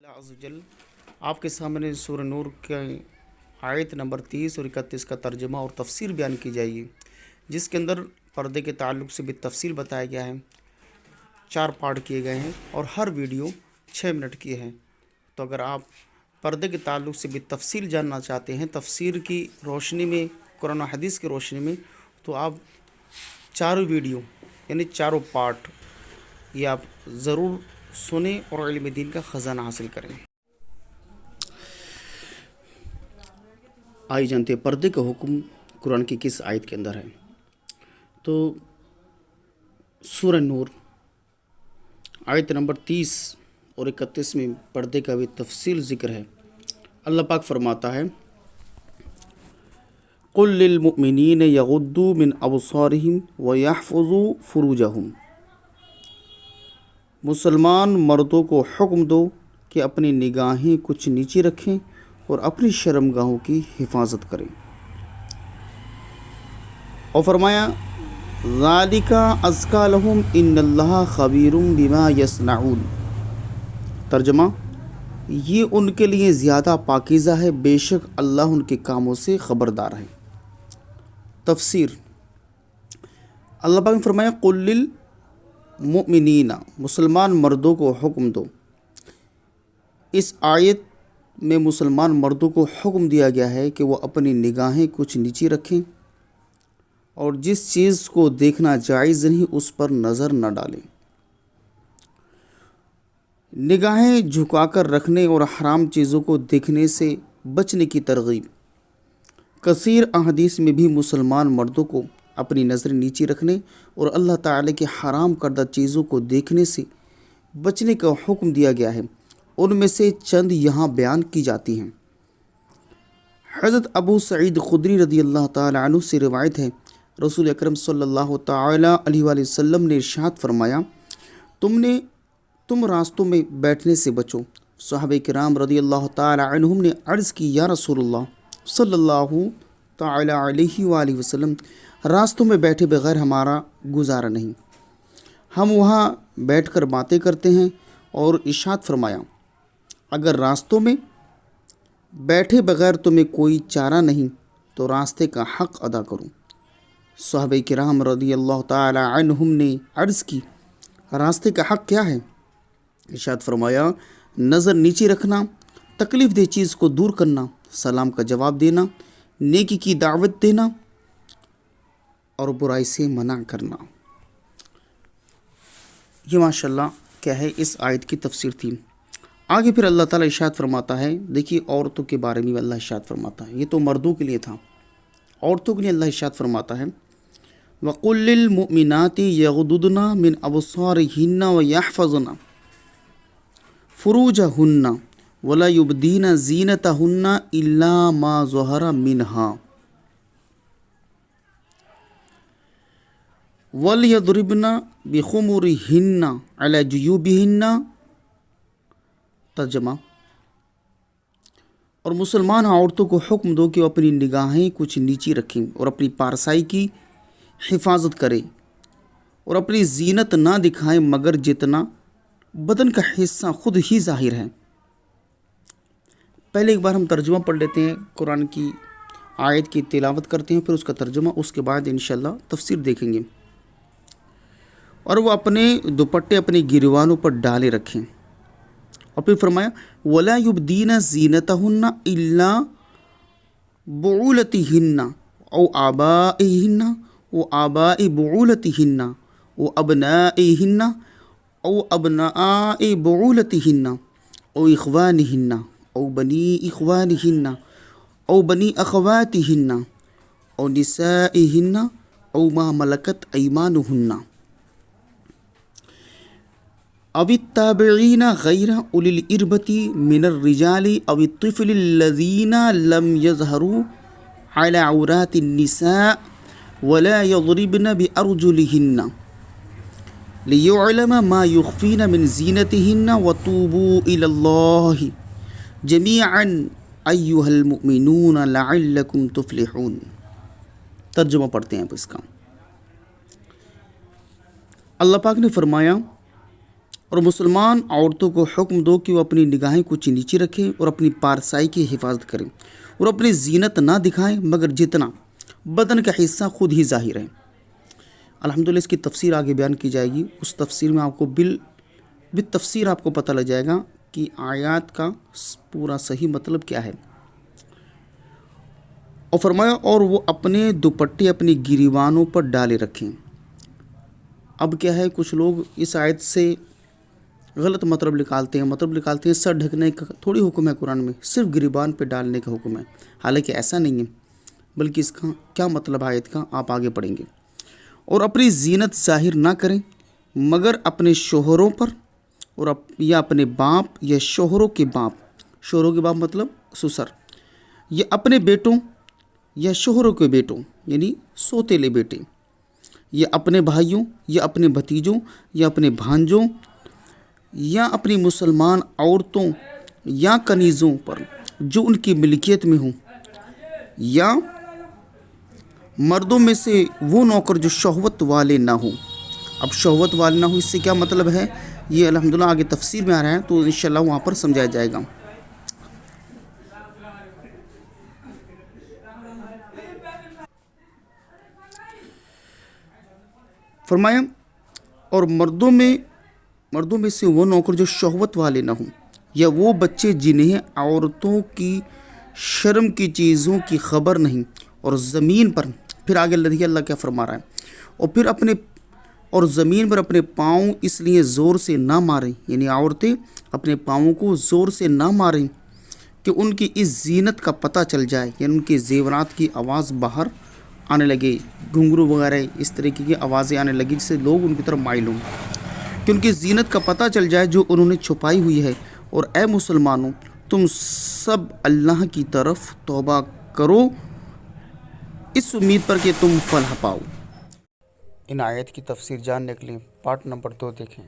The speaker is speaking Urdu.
اللہ عز و جل آپ کے سامنے سورہ نور کے آیت نمبر 30 اور 31 کا ترجمہ اور تفسیر بیان کی جائے گی، جس کے اندر پردے کے تعلق سے بھی تفصیل بتایا گیا ہے۔ 4 پارٹ کیے گئے ہیں اور ہر ویڈیو 6 منٹ کی ہے۔ تو اگر آپ پردے کے تعلق سے بھی تفصیل جاننا چاہتے ہیں، تفسیر کی روشنی میں، قرآن و حدیث کی روشنی میں، تو آپ 4 ویڈیو یعنی 4 پارٹ یہ آپ ضرور سنیں اور علم دین کا خزانہ حاصل کریں۔ آئی جانتے ہیں پردے کا حکم قرآن کی کس آیت کے اندر ہے۔ تو سورہ نور آیت نمبر 30 اور 31 میں پردے کا بھی تفصیل ذکر ہے۔ اللہ پاک فرماتا ہے، قُل لِّلْمُؤْمِنِينَ يَغُضُّوا مِنْ أَبْصَارِهِمْ وَيَحْفَظُوا فُرُوجَهُمْ۔ مسلمان مردوں کو حکم دو کہ اپنی نگاہیں کچھ نیچی رکھیں اور اپنی شرمگاہوں کی حفاظت کریں، اور فرمایا ذَلِكَ أَزْكَىٰ لَهُمْ إِنَّ اللَّهَ خَبِيرٌ بِمَا يَصْنَعُونَ۔ ترجمہ، یہ ان کے لیے زیادہ پاکیزہ ہے، بے شک اللہ ان کے کاموں سے خبردار ہے۔ تفسیر، اللہ پاک نے فرمایا قُل لِّلْمُؤْمِنِينَ، مسلمان مردوں کو حکم دو۔ اس آیت میں مسلمان مردوں کو حکم دیا گیا ہے کہ وہ اپنی نگاہیں کچھ نیچی رکھیں اور جس چیز کو دیکھنا جائز نہیں اس پر نظر نہ ڈالیں۔ نگاہیں جھکا کر رکھنے اور حرام چیزوں کو دیکھنے سے بچنے کی ترغیب۔ کثیر احادیث میں بھی مسلمان مردوں کو اپنی نظر نیچی رکھنے اور اللہ تعالی کے حرام کردہ چیزوں کو دیکھنے سے بچنے کا حکم دیا گیا ہے۔ ان میں سے چند یہاں بیان کی جاتی ہیں۔ حضرت ابو سعید خدری رضی اللہ تعالی عنہ سے روایت ہے، رسول اکرم صلی اللہ تعالی علیہ وآلہ وسلم نے ارشاد فرمایا، تم راستوں میں بیٹھنے سے بچو۔ صحابہ کرام رضی اللہ تعالی عنہم نے عرض کی، یا رسول اللہ صلی اللہ تعالی علیہ وآلہ وسلم، راستوں میں بیٹھے بغیر ہمارا گزارا نہیں، ہم وہاں بیٹھ کر باتیں کرتے ہیں۔ اور ارشاد فرمایا، اگر راستوں میں بیٹھے بغیر تمہیں کوئی چارہ نہیں تو راستے کا حق ادا کرو۔ صحابہ کرام رضی اللہ تعالی عنہم نے عرض کی، راستے کا حق کیا ہے؟ ارشاد فرمایا، نظر نیچی رکھنا، تکلیف دہ چیز کو دور کرنا، سلام کا جواب دینا، نیکی کی دعوت دینا اور برائی سے منع کرنا۔ یہ ماشاءاللہ کیا ہے اس آیت کی تفسیر تھی۔ آگے پھر اللہ تعالیٰ ارشاد فرماتا ہے، دیکھیے عورتوں کے بارے میں اللہ ارشاد فرماتا ہے، یہ تو مردوں کے لیے تھا، عورتوں کے لیے اللہ ارشاد فرماتا ہے، وَقُل لِّلْمُؤْمِنَاتِ يَغْضُضْنَ مِنْ أَبْصَارِهِنَّ وَيَحْفَظْنَ فُرُوجَهُنَّ وَلَا يُبْدِينَ زِينَتَهُنَّ إِلَّا مَا ظَهَرَ مِنْهَا وَلْيَضْرِبْنَ بِخُمُرِهِنَّ عَلَى جُيُوبِهِنَّ۔ ترجمہ، اور مسلمان عورتوں کو حکم دو کہ وہ اپنی نگاہیں کچھ نیچی رکھیں اور اپنی پارسائی کی حفاظت کریں اور اپنی زینت نہ دکھائیں مگر جتنا بدن کا حصہ خود ہی ظاہر ہے۔ پہلے ایک بار ہم ترجمہ پڑھ لیتے ہیں، قرآن کی آیت کی تلاوت کرتے ہیں، پھر اس کا ترجمہ، اس کے بعد انشاءاللہ تفسیر دیکھیں گے۔ اور وہ اپنے دوپٹے اپنی گریوانوں پر ڈالے رکھیں، اور پھر فرمایا وَلَا يُبْدِينَ زِينَتَهُنَّ إِلَّا بُعُولَتِهِنَّ أَوْ آبَائِهِنَّ وَآبَاءِ بُعُولَتِهِنَّ وَأَبْنَائِهِنَّ أَوْ أَبْنَاءِ بُعُولَتِهِنَّ أَوْ إِخْوَانِهِنَّ أَوْ بَنِي إِخْوَانِهِنَّ أَوْ بَنِي أَخَوَاتِهِنَّ أَوْ نِسَائِهِنَّ أَوْ مَا مَلَكَتْ أَيْمَانُهُنَّ أَوِ التَّابِعِينَ غَيْرَ أُولِي الْإِرْبَةِ مِنَ الرِّجَالِ أَوِ الطِّفْلِ الَّذِينَ لَمْ يَظْهَرُوا عَلَى عَوْرَاتِ النِّسَاءِ وَلَا يَضْرِبْنَ بِأَرْجُلِهِنَّ لِيُعْلَمَ مَا يُخْفِينَ مِنْ زِينَتِهِنَّ وَتُوبُوا إِلَى اللَّهِ جَمِيعًا أَيُّهَا الْمُؤْمِنُونَ لَعَلَّكُمْ تُفْلِحُونَ۔ ترجمہ پڑھتے ہیں اب اس کا۔ اللہ پاک نے فرمایا، اور مسلمان عورتوں کو حکم دو کہ وہ اپنی نگاہیں کچھ نیچے رکھیں اور اپنی پارسائی کی حفاظت کریں اور اپنی زینت نہ دکھائیں مگر جتنا بدن کا حصہ خود ہی ظاہر ہے۔ الحمدللہ اس کی تفسیر آگے بیان کی جائے گی، اس تفسیر میں آپ کو بالتفسیر آپ کو پتہ لگ جائے گا کہ آیات کا پورا صحیح مطلب کیا ہے۔ اور فرمایا اور وہ اپنے دوپٹے اپنی گریبانوں پر ڈالے رکھیں۔ اب کیا ہے، کچھ لوگ اس آیت سے غلط مطلب نکالتے ہیں سر ڈھکنے کا تھوڑی حکم ہے قرآن میں، صرف گریبان پہ ڈالنے کا حکم ہے، حالانکہ ایسا نہیں ہے، بلکہ اس کا کیا مطلب ہے آیت کا آپ آگے پڑھیں گے۔ اور اپنی زینت ظاہر نہ کریں مگر اپنے شوہروں پر اور یا اپنے باپ یا شوہروں کے باپ مطلب سسر، یا اپنے بیٹوں یا شوہروں کے بیٹوں یعنی سوتیلے بیٹے، یا اپنے بھائیوں یا اپنے بھتیجوں یا اپنے بھانجوں یا اپنی مسلمان عورتوں یا کنیزوں پر جو ان کی ملکیت میں ہوں، یا مردوں میں سے وہ نوکر جو شہوت والے نہ ہوں۔ اب شہوت والے نہ ہوں، اس سے کیا مطلب ہے، یہ الحمدللہ آگے تفسیر میں آ رہا ہے تو انشاءاللہ وہاں پر سمجھایا جائے گا۔ فرمایا اور مردوں میں سے وہ نوکر جو شہوت والے نہ ہوں، یا وہ بچے جنہیں عورتوں کی شرم کی چیزوں کی خبر نہیں، اور زمین پر پھر آگے اللہ کیا فرما رہا ہے، اور زمین پر اپنے پاؤں اس لیے زور سے نہ ماریں، یعنی عورتیں اپنے پاؤں کو زور سے نہ ماریں کہ ان کی اس زینت کا پتہ چل جائے، یعنی ان کے زیورات کی آواز باہر آنے لگے، گھنگرو وغیرہ اس طریقے کی آوازیں آنے لگی جس سے لوگ ان کی طرف مائل ہوں، کہ ان کی زینت کا پتہ چل جائے جو انہوں نے چھپائی ہوئی ہے۔ اور اے مسلمانوں تم سب اللہ کی طرف توبہ کرو اس امید پر کہ تم فلاح پاؤ۔ ان آیت کی تفسیر جاننے کے لیے پارٹ نمبر 2 دیکھیں۔